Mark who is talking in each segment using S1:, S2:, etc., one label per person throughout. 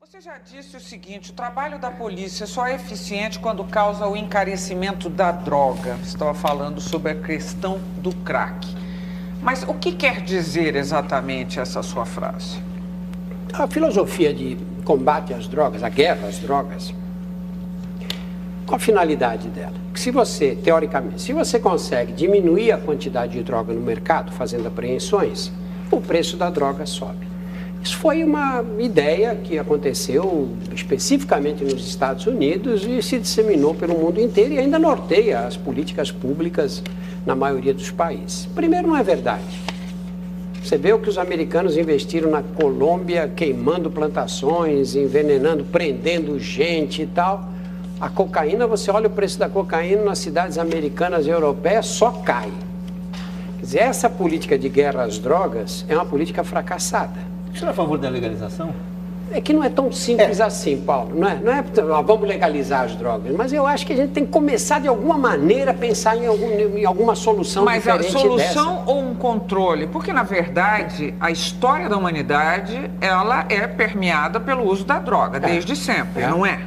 S1: Você já disse o seguinte, o trabalho da polícia só é eficiente quando causa o encarecimento da droga. Você estava falando sobre a questão do crack. Mas o que quer dizer exatamente essa sua frase?
S2: A filosofia de combate às drogas, a guerra às drogas, qual a finalidade dela? Que se você, teoricamente, se você consegue diminuir a quantidade de droga no mercado, fazendo apreensões, o preço da droga sobe. Isso foi uma ideia que aconteceu especificamente nos Estados Unidos e se disseminou pelo mundo inteiro e ainda norteia as políticas públicas na maioria dos países. Primeiro, não é verdade. Você vê o que os americanos investiram na Colômbia, queimando plantações, envenenando, prendendo gente e tal. A cocaína, você olha o preço da cocaína nas cidades americanas e europeias, só cai. Quer dizer, essa política de guerra às drogas é uma política fracassada.
S3: O senhor é a favor da legalização?
S2: É que não é tão simples assim, Paulo. Não é vamos legalizar as drogas, mas eu acho que a gente tem que começar de alguma maneira a pensar em alguma solução diferente dessa. Mas a solução
S1: ou um controle? Porque, na verdade, a história da humanidade, ela é permeada pelo uso da droga, desde sempre, não é?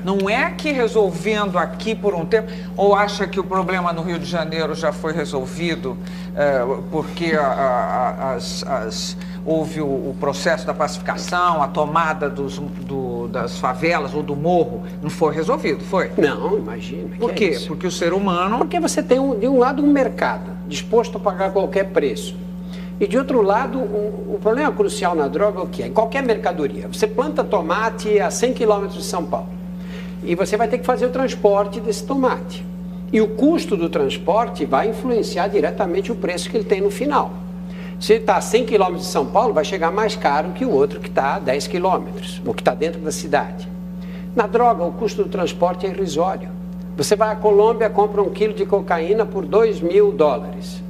S1: Não é que resolvendo aqui por um tempo, ou acha que o problema no Rio de Janeiro já foi resolvido porque houve o processo da pacificação, a tomada das favelas ou do morro, não foi resolvido, foi?
S2: Não, imagina.
S1: Por quê? Porque o ser humano...
S2: Porque você tem, de um lado, um mercado disposto a pagar qualquer preço. E, de outro lado, o problema crucial na droga é o quê? Em qualquer mercadoria. Você planta tomate a 100 km de São Paulo. E você vai ter que fazer o transporte desse tomate. E o custo do transporte vai influenciar diretamente o preço que ele tem no final. Se está a 100 km de São Paulo, vai chegar mais caro que o outro que está a 10 km, ou que está dentro da cidade. Na droga, o custo do transporte é irrisório. Você vai à Colômbia, compra 1 quilo de cocaína por $2.000.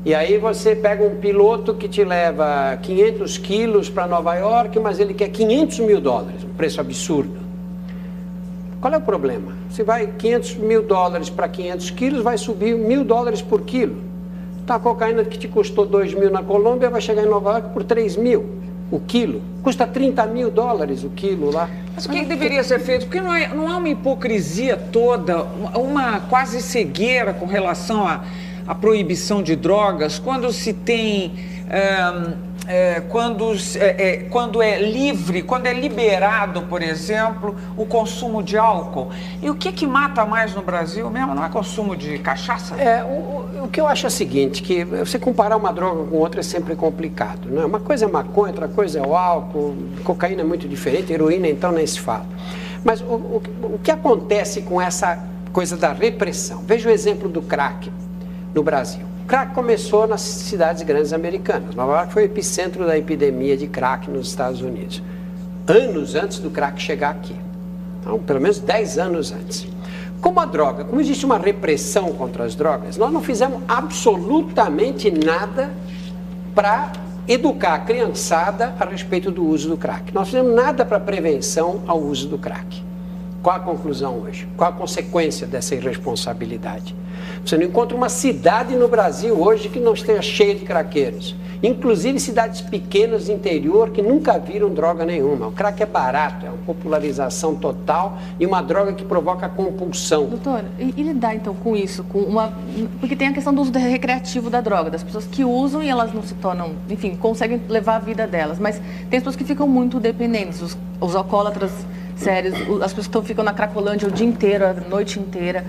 S2: E aí você pega um piloto que te leva 500 quilos para Nova York, mas ele quer $500 mil, um preço absurdo. Qual é o problema? Se vai $500 mil para 500 quilos, vai subir $1.000 por quilo. Então a cocaína que te custou $2.000 na Colômbia vai chegar em Nova York por $3.000 o quilo. Custa $30 mil o quilo lá.
S1: Mas o que deveria ser feito? Porque não é uma hipocrisia toda, uma quase cegueira com relação à proibição de drogas, quando se tem... quando é livre, quando é liberado, por exemplo, o consumo de álcool. E o que mata mais no Brasil mesmo? Não é consumo de cachaça?
S2: O que eu acho é o seguinte, que você comparar uma droga com outra é sempre complicado, né? Uma coisa é maconha, outra coisa é o álcool, cocaína é muito diferente, heroína então nem se fala. Mas o que acontece com essa coisa da repressão? Veja o exemplo do crack no Brasil. O crack começou nas cidades grandes americanas. Nova York foi o epicentro da epidemia de crack nos Estados Unidos. Anos antes do crack chegar aqui. Então, pelo menos 10 anos antes. Como existe uma repressão contra as drogas, nós não fizemos absolutamente nada para educar a criançada a respeito do uso do crack. Nós fizemos nada para prevenção ao uso do crack. Qual a conclusão hoje? Qual a consequência dessa irresponsabilidade? Você não encontra uma cidade no Brasil hoje que não esteja cheia de craqueiros. Inclusive cidades pequenas do interior que nunca viram droga nenhuma. O crack é barato, é uma popularização total e uma droga que provoca compulsão.
S4: Doutor, e lidar então com isso? Porque tem a questão do uso recreativo da droga, das pessoas que usam e elas não se tornam, enfim, conseguem levar a vida delas. Mas tem as pessoas que ficam muito dependentes, os alcoólatras sérios, as pessoas que ficam na Cracolândia o dia inteiro, a noite inteira.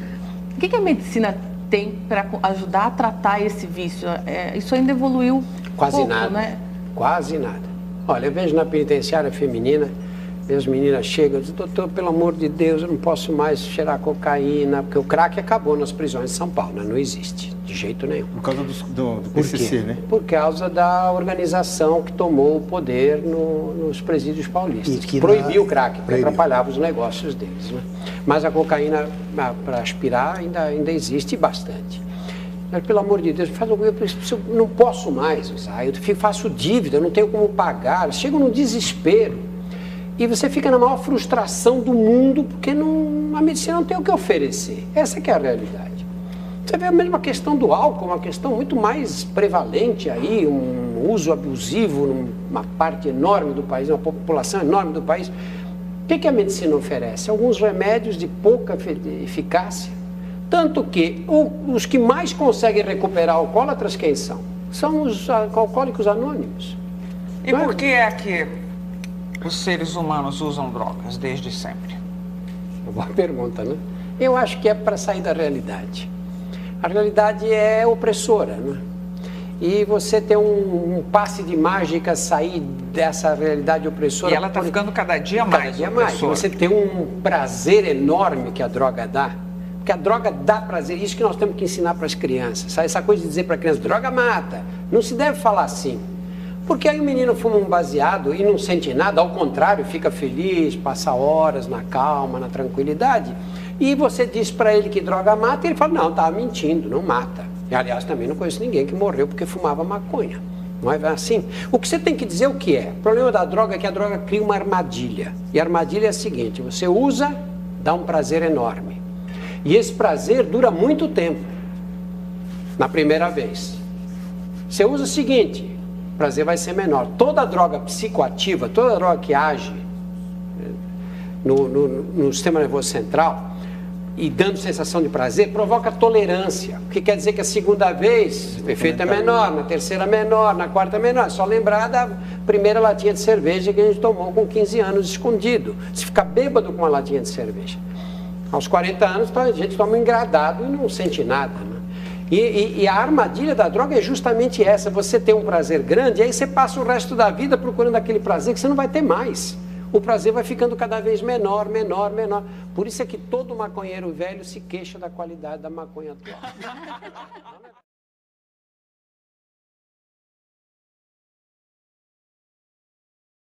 S4: O que a medicina tem para ajudar a tratar esse vício? Isso ainda evoluiu
S2: quase
S4: pouco,
S2: nada,
S4: né?
S2: Quase nada. Olha, eu vejo na penitenciária feminina, as meninas chegam e dizem, doutor, pelo amor de Deus, eu não posso mais cheirar cocaína, porque o crack acabou nas prisões de São Paulo, né? Não existe, de jeito nenhum.
S3: Por causa do PCC, né?
S2: Por causa da organização que tomou o poder nos presídios paulistas. Que proibiu o crack, porque atrapalhava os negócios deles, né? Mas a cocaína, para aspirar, ainda existe bastante. Mas, pelo amor de Deus, eu não posso mais usar, eu faço dívida, eu não tenho como pagar, chego num desespero. E você fica na maior frustração do mundo, porque a medicina não tem o que oferecer. Essa que é a realidade. Você vê a mesma questão do álcool, uma questão muito mais prevalente aí, um uso abusivo numa parte enorme do país, uma população enorme do país. O que a medicina oferece? Alguns remédios de pouca eficácia. Tanto que os que mais conseguem recuperar alcoólatras, quem são? São os alcoólicos anônimos.
S1: E por que é que os seres humanos usam drogas desde sempre?
S2: Boa pergunta, né? Eu acho que é para sair da realidade. A realidade é opressora, né? E você ter um passe de mágica, sair dessa realidade opressora...
S1: E ela está ficando cada dia mais.
S2: Cada dia mais. Você tem um prazer enorme que a droga dá. Porque a droga dá prazer. Isso que nós temos que ensinar para as crianças. Sabe? Essa coisa de dizer para a criança, droga mata. Não se deve falar assim. Porque aí o menino fuma um baseado e não sente nada. Ao contrário, fica feliz, passa horas na calma, na tranquilidade. E você diz para ele que droga mata, e ele fala, não, estava mentindo, não mata. E, aliás, também não conheço ninguém que morreu porque fumava maconha. Não é assim? O que você tem que dizer o que é? O problema da droga é que a droga cria uma armadilha. E a armadilha é a seguinte, você usa, dá um prazer enorme. E esse prazer dura muito tempo, na primeira vez. Você usa o seguinte, o prazer vai ser menor. Toda droga psicoativa, toda droga que age no sistema nervoso central, e dando sensação de prazer, provoca tolerância. O que quer dizer que a segunda vez, o efeito é menor, na terceira menor, na quarta menor. É só lembrar da primeira latinha de cerveja que a gente tomou com 15 anos escondido. Se ficar bêbado com uma latinha de cerveja. Aos 40 anos, a gente toma um engradado e não sente nada. Né? E a armadilha da droga é justamente essa. Você tem um prazer grande, e aí você passa o resto da vida procurando aquele prazer que você não vai ter mais. O prazer vai ficando cada vez menor, menor, menor. Por isso é que todo maconheiro velho se queixa da qualidade da maconha atual.